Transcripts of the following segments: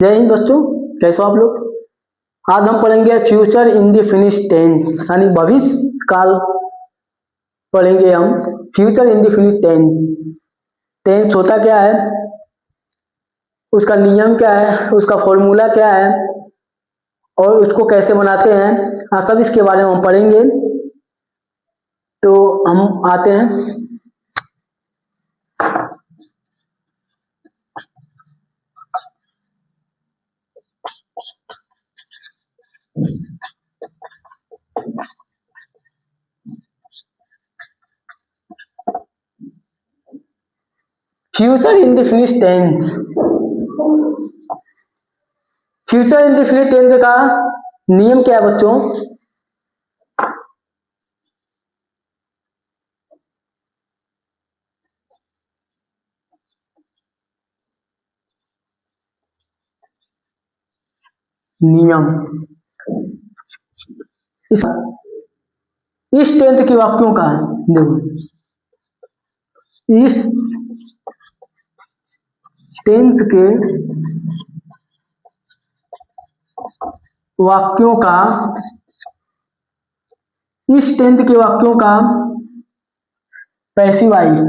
जय हिंद बच्चों, कैसे हो आप लोग। आज हम पढ़ेंगे फ्यूचर इंडेफिनिट टेंस यानी भविष्य काल पढ़ेंगे हम। फ्यूचर इंडेफिनिट टेंस, टेंस होता क्या है, उसका नियम क्या है, उसका फॉर्मूला क्या है और उसको कैसे बनाते हैं, सब इसके बारे में हम पढ़ेंगे। तो हम आते हैं। Future indefinite tense, future indefinite tense का नियम क्या है बच्चों। नियम इस टेंस के वाक्यों का है। देखो, इस टेंस के वाक्यों का, इस टेंस के वाक्यों का पैसिवाइज,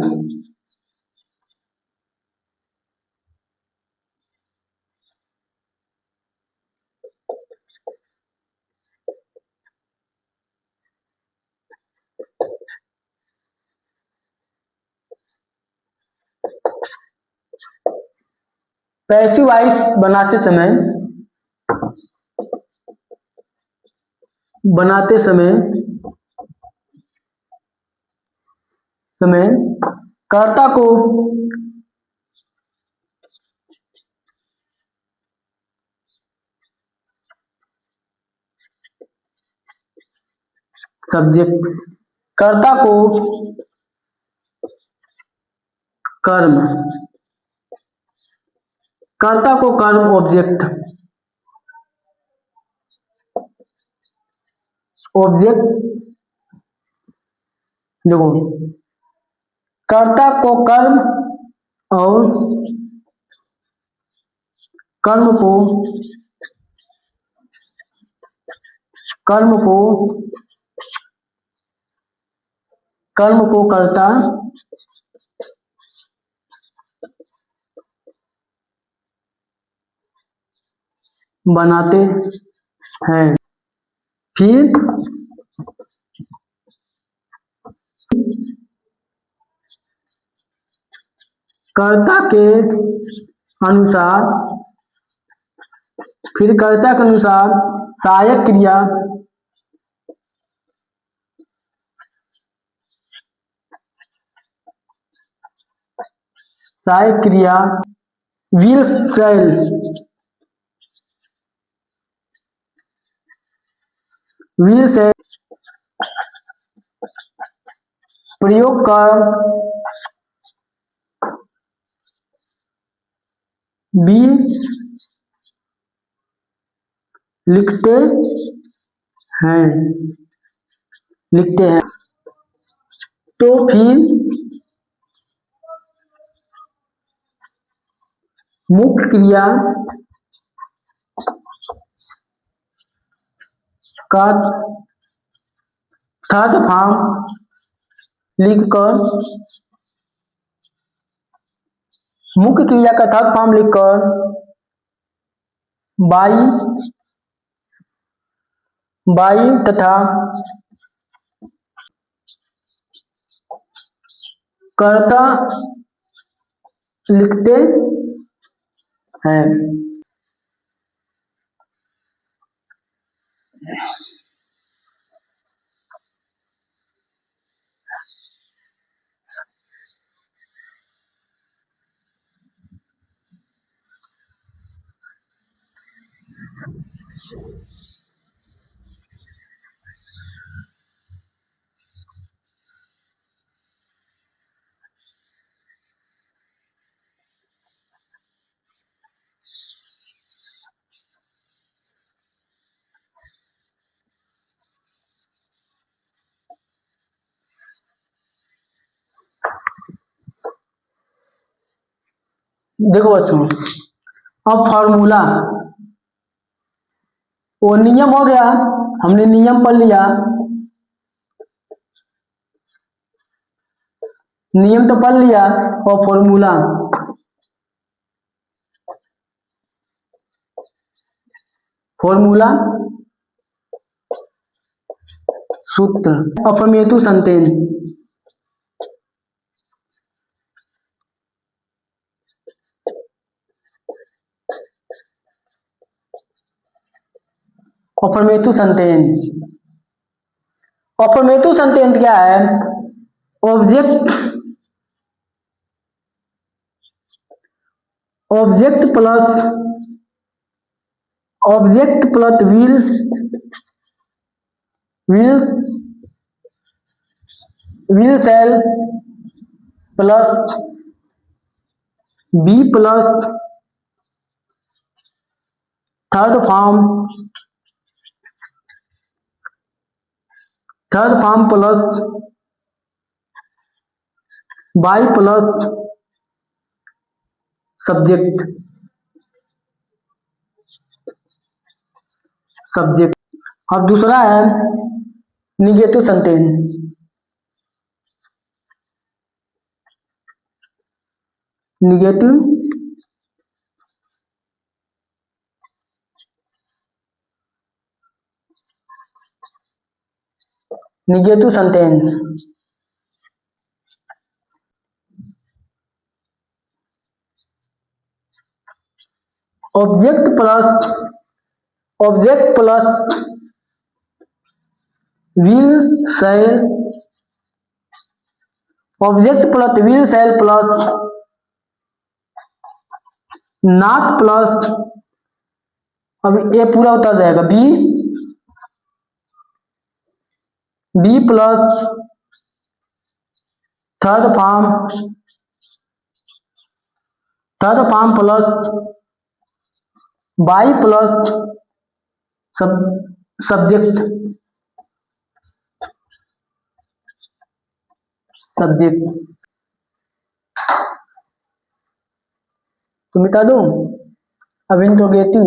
पैसिवाइज बनाते समय कर्ता को सब्जेक्ट, कर्ता को कर्म, कर्ता को कर्म ऑब्जेक्ट, ऑब्जेक्ट देखो, कर्ता को कर्म और कर्म को कर्म को कर्म को कर्ता बनाते हैं। फिर कर्ता के अनुसार सहायक क्रिया विल शैल प्रयोग कर भी लिखते हैं। तो फिर मुख्य क्रिया का थर्ड फॉर्म लिखकर, मुख्य क्रिया का थर्ड फॉर्म लिखकर बाई तथा कर्ता लिखते हैं। देखो बच्चों, अब फॉर्मूला, वो नियम हो गया, हमने नियम पढ़ लिया, नियम तो पढ़ लिया, और फॉर्मूला, फॉर्मूला सूत्र, affirmative sentence, affirmative sentence, affirmative sentence क्या है? Object, object plus, object plus will will shall plus be plus third form, third form plus by plus subject, subject. अब दूसरा है negative sentence, negative negative sentence, object plus, object plus will shall, object plus will shall plus not plus, अब ये पूरा उतर जाएगा, be plus third form, third form plus by plus subject, subject. तो मिटा दूं, अब interrogative,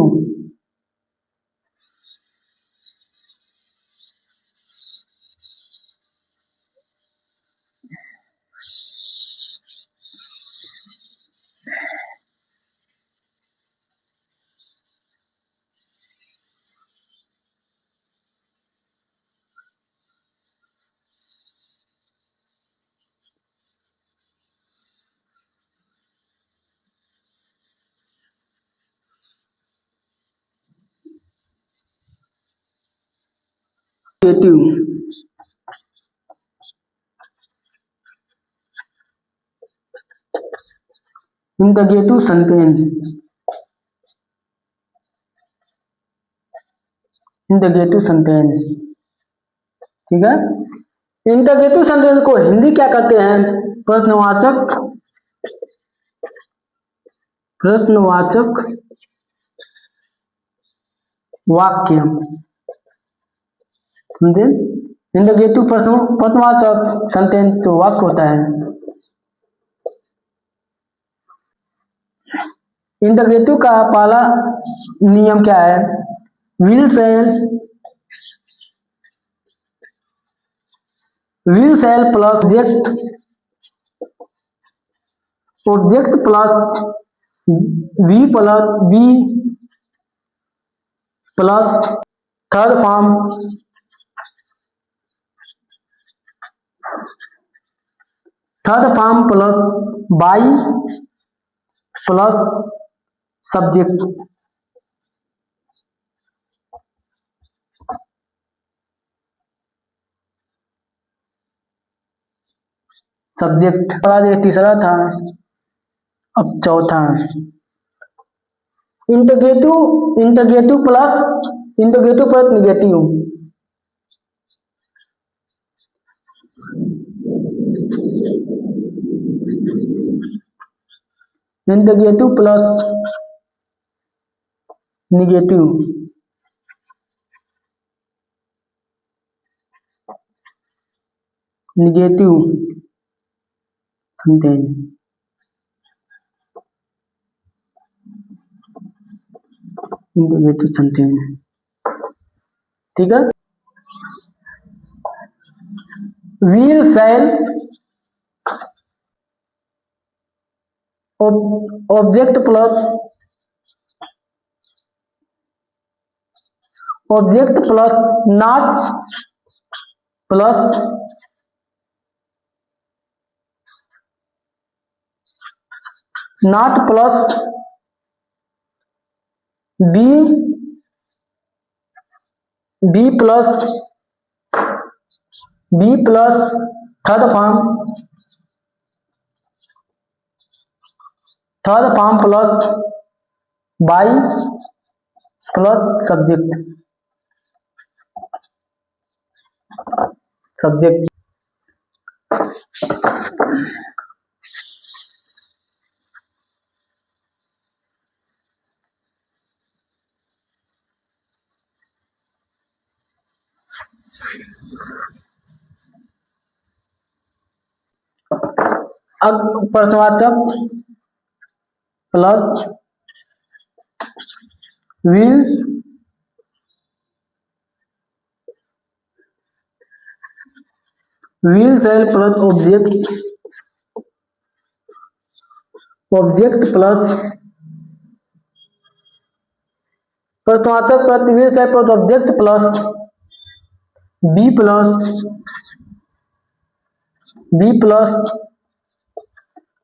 interrogative sentence, interrogative sentence, ठीक है। इंटरगेटिव सेंटेंस को हिंदी क्या कहते हैं? प्रश्नवाचक, प्रश्नवाचक वाक्य, समझे? इंटरगेटिव प्रश्नवाचक सेंटेंस तो वाक्य होता है। इंटरगेटिव का पहला नियम क्या है? Will shall plus object, object plus be plus third form, third form plus by plus subject, subject. तीसरा था, अब चौथा interrogative, interrogative plus negative, interrogative plus negative, negative sentence, integrated sentence, ठीक है। Will shall object plus not plus be plus third form plus by plus subject. अब प्रश्नवाचक plus will shall plus object plus प्रश्नवाचक plus will shall plus object plus be plus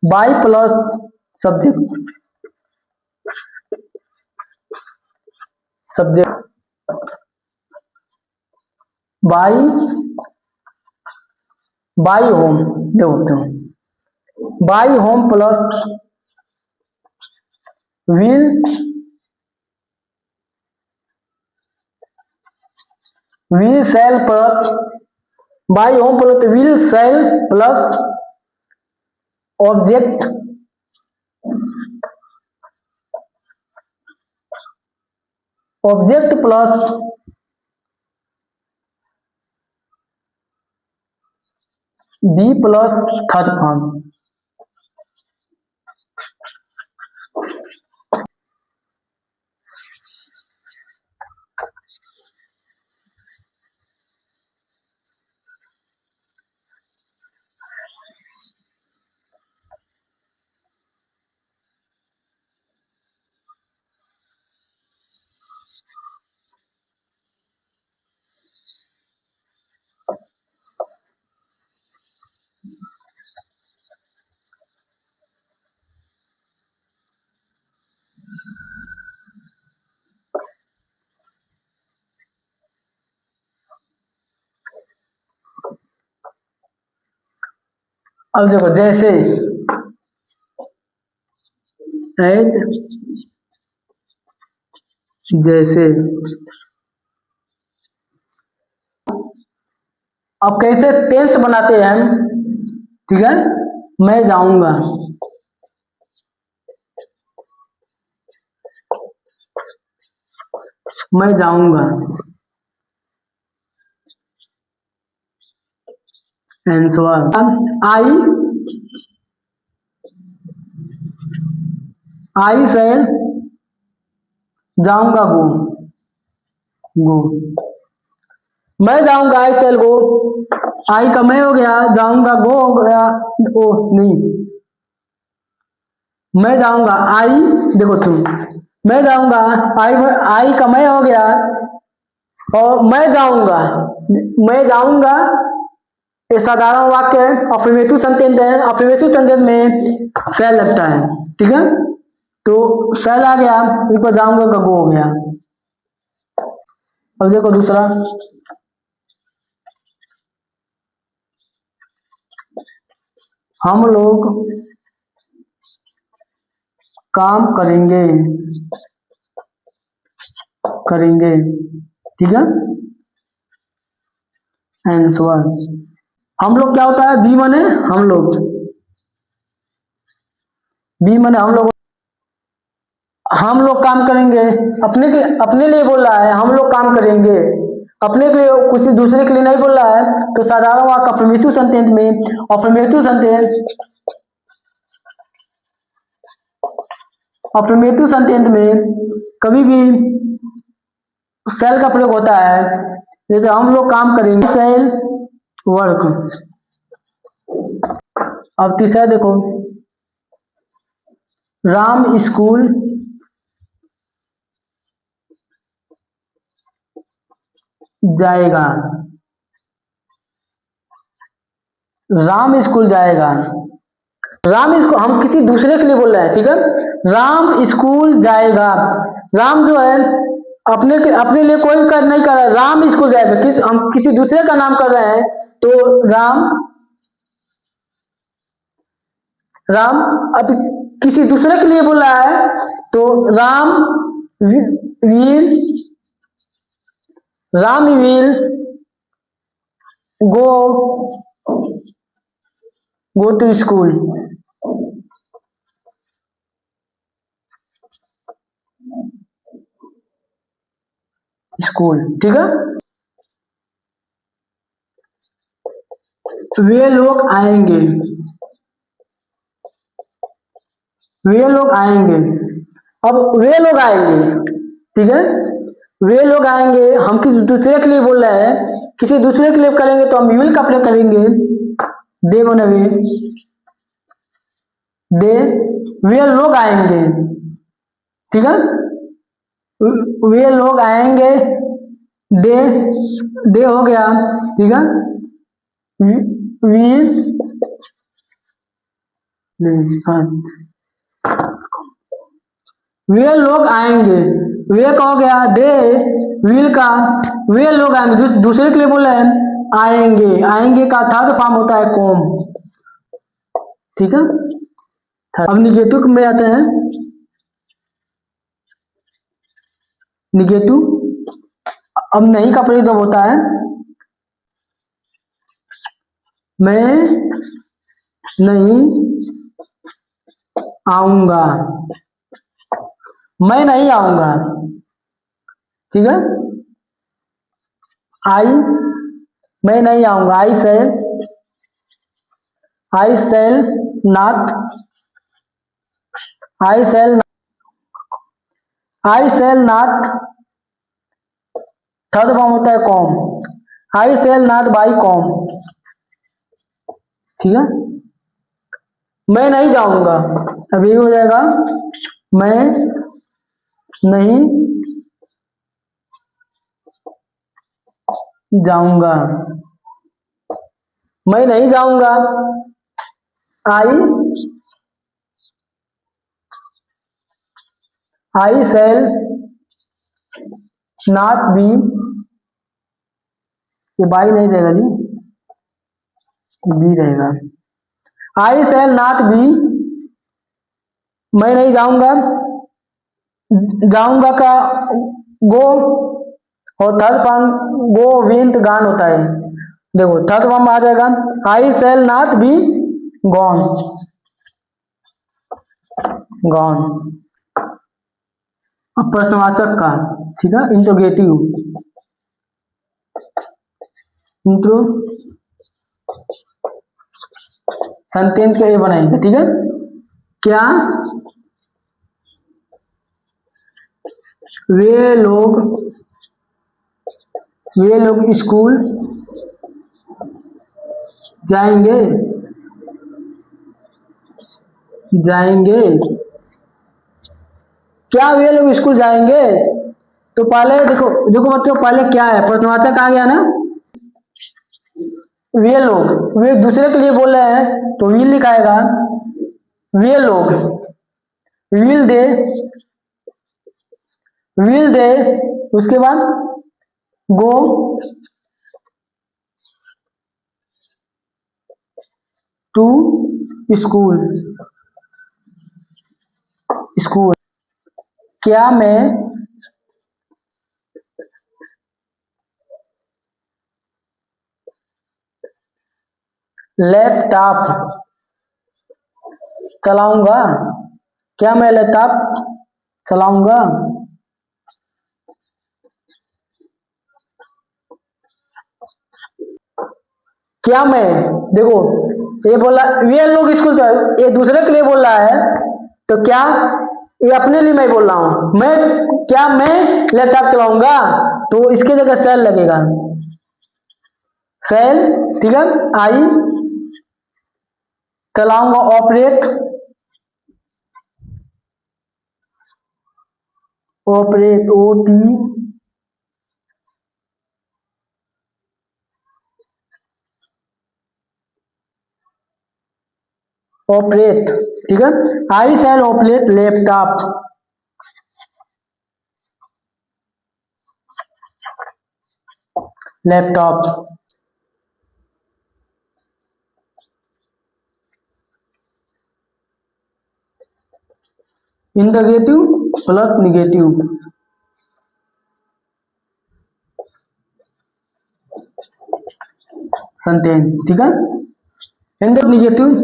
by plus subject by whom ये होते हैं, by whom plus will shall plus by whom plus will shall plus object plus be plus third form. अब देखो जैसे अब कैसे tense बनाते हैं हम, ठीक है। मैं जाऊंगा, आंसर आई से जाऊंगा गो मैं जाऊंगा, आई सेल गो, आई का मैं हो गया, जाऊंगा गो हो गया, ओ नहीं, मैं जाऊंगा आई, देखो तुम, मैं जाऊंगा आई का मैं हो गया, और मैं जाऊंगा ये साधारण वाक्य है, अफर्मेटिव सेंटेंस है, अफर्मेटिव सेंटेंस में सेल लगता है, ठीक है। तो सेल आ गया, ऊपर जाऊंगा का गो हो गया। अब देखो दूसरा, हम लोग काम करेंगे, ठीक है। आंसर हम लोग क्या होता है, बी माने हम लोग, हम लोग काम करेंगे, अपने लिए बोल रहा है, हम लोग काम करेंगे, अपने के लिए, किसी दूसरे के लिए नहीं बोल रहा है। तो साधारण वाक्य अफर्मेटिव सेंटेंस में कभी भी सेल का प्रयोग होता है, जैसे हम लोग काम करेंगे सेल वर्क। अब तीसरा देखो, राम स्कूल जाएगा। राम स्कूल जाएगा। राम स्कूल हम किसी दूसरे के लिए बोल रहे हैं, ठीक है। राम स्कूल जाएगा। राम जो है अपने लिए कोई कर नहीं कर रहा है, राम स्कूल जाएगा। हम किसी दूसरे का नाम कर रहे हैं, तो राम अब किसी दूसरे के लिए बोल रहा है, तो Ram will go to school. School, ठीक है। वे लोग आएंगे। वे लोग आएंगे। अब वे लोग आएंगे, ठीक है। वे लोग आएंगे हम किसी दूसरे के लिए बोल रहे हैं, किसी दूसरे के लिए करेंगे तो हम विल का प्रयोग करेंगे। दे बने दे वे लोग आएंगे, ठीक है। वे लोग आएंगे, दे दे हो गया, ठीक है। वी हाँ, वे लोग आएंगे, वे का हो गया, दे विल का, वे लोग आएंगे दूसरे के लिए बोले हैं आएंगे। आएंगे का थर्ड फॉर्म होता है कॉम, ठीक है। अब निगेटिव में आते हैं। निगेटिव अब नहीं का प्रयोग होता है, मैं नहीं आऊंगा। मैं नहीं आऊंगा, ठीक है। मैं नहीं आऊंगा। I shall not. I shall not third form होता है come. I shall not by come, ठीक है। मैं नहीं जाऊंगा, अब ये हो जाएगा मैं नहीं जाऊंगा। मैं नहीं जाऊंगा। आई सेल नॉट बी, ये बाई नहीं रहेगा जी, बी रहेगा। आई सेल नॉट बी, मैं नहीं जाऊंगा। जाऊंगा का गो, और थर्ड फॉर्म गो विंट गान होता है। देखो थर्ड फॉर्म आ जाएगा आई सेल नॉट बी गॉन। अब प्रश्नवाचक का, ठीक है। इंट्रोगेटिव, सेंटेंस के ये बनाएंगे, ठीक है। क्या वे लोग स्कूल जाएंगे। क्या वे लोग स्कूल जाएंगे? तो पहले देखो बच्चों, पहले क्या है, प्रश्नवाचक आ गया ना। वे लोग, वे दूसरे के लिए बोल रहे हैं तो विल लिखाएगा। वे लोग, विल दे, उसके बाद गो टू स्कूल। क्या मैं लैपटॉप चलाऊंगा? क्या मैं लैपटॉप चलाऊंगा? क्या मैं, देखो ये बोला वे लोग स्कूल, ये दूसरे के लिए बोल रहा है, तो क्या ये अपने लिए मैं बोल रहा हूं, मैं लैपटॉप चलाऊंगा तो इसके जगह सेल लगेगा, सेल, ठीक है। आई चलाऊंगा, operate, operate, O T operate, ठीक है। I shall operate laptop, laptop. Interrogative plus negative, sentence, ठीक है। इंटरनिगेटिव,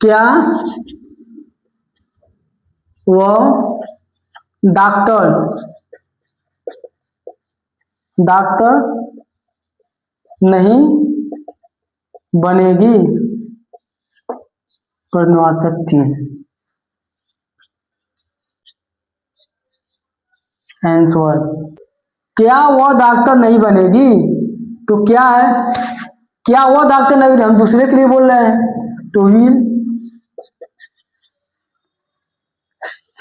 क्या वह डॉक्टर डॉक्टर नहीं बनेगी, प्रश्नवाचक चिन्ह, आंसर। क्या वह डॉक्टर नहीं बनेगी, तो क्या है, क्या वह डॉक्टर नहीं बनेगी, हम दूसरे के लिए बोल रहे हैं तो विल,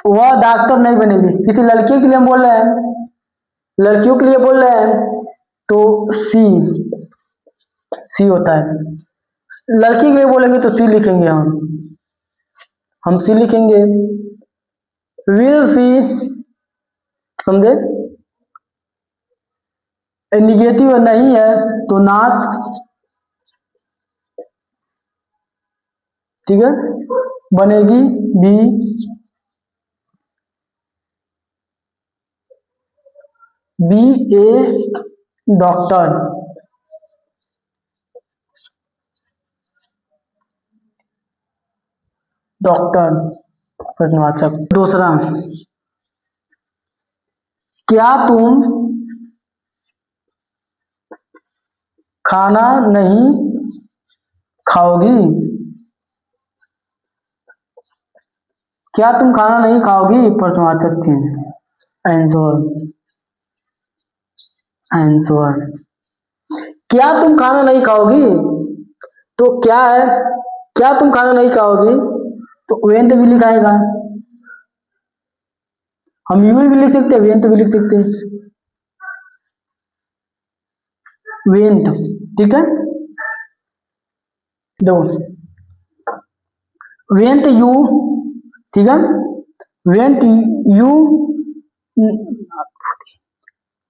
वह डॉक्टर नहीं बनेगी, किसी लड़की के लिए हम बोल रहे हैं, लड़कियों के लिए बोल रहे हैं तो सी, सी होता है। लड़की के लिए बोलेंगे तो सी लिखेंगे, हम सी लिखेंगे। विल सी, समझे। निगेटिव नहीं है तो नॉट, ठीक है। बनेगी बी, बी ए डॉक्टर, डॉक्टर प्रश्नवाचक। दूसरा, क्या तुम खाना नहीं खाओगी, क्या तुम खाना नहीं खाओगी, प्रश्नवाचक चिन्ह, आंसर, आंसर। क्या तुम खाना नहीं खाओगी, तो क्या है, क्या तुम खाना नहीं खाओगी, तो वेंट भी लिखाएगा, हम यू भी लिख सकते हैं, वेंट भी लिख सकते हैं, वेंट, ठीक है। दो वेंट यू, ठीक है। Went you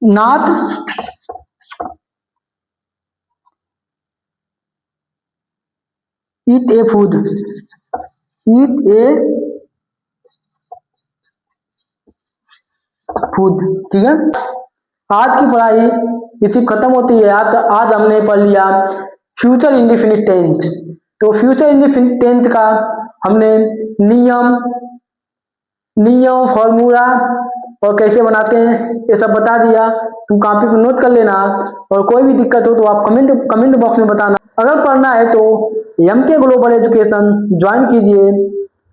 not eat A food, eat A food, ठीक है। आज की पढ़ाई इसी खत्म होती है। आज हमने पढ़ लिया फ्यूचर इंडेफिनिट टेंस। तो फ्यूचर इंडेफिनिट टेंस का हमने नियम, फॉर्मूला और कैसे बनाते हैं ये सब बता दिया। तुम कॉपी पर नोट कर लेना, और कोई भी दिक्कत हो तो आप कमेंट बॉक्स में बताना। अगर पढ़ना है तो MK ग्लोबल एजुकेशन ज्वाइन कीजिए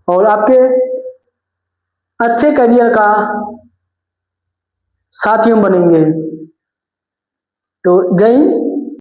और आपके अच्छे करियर का साथी हम बनेंगे। तो जय हिंद।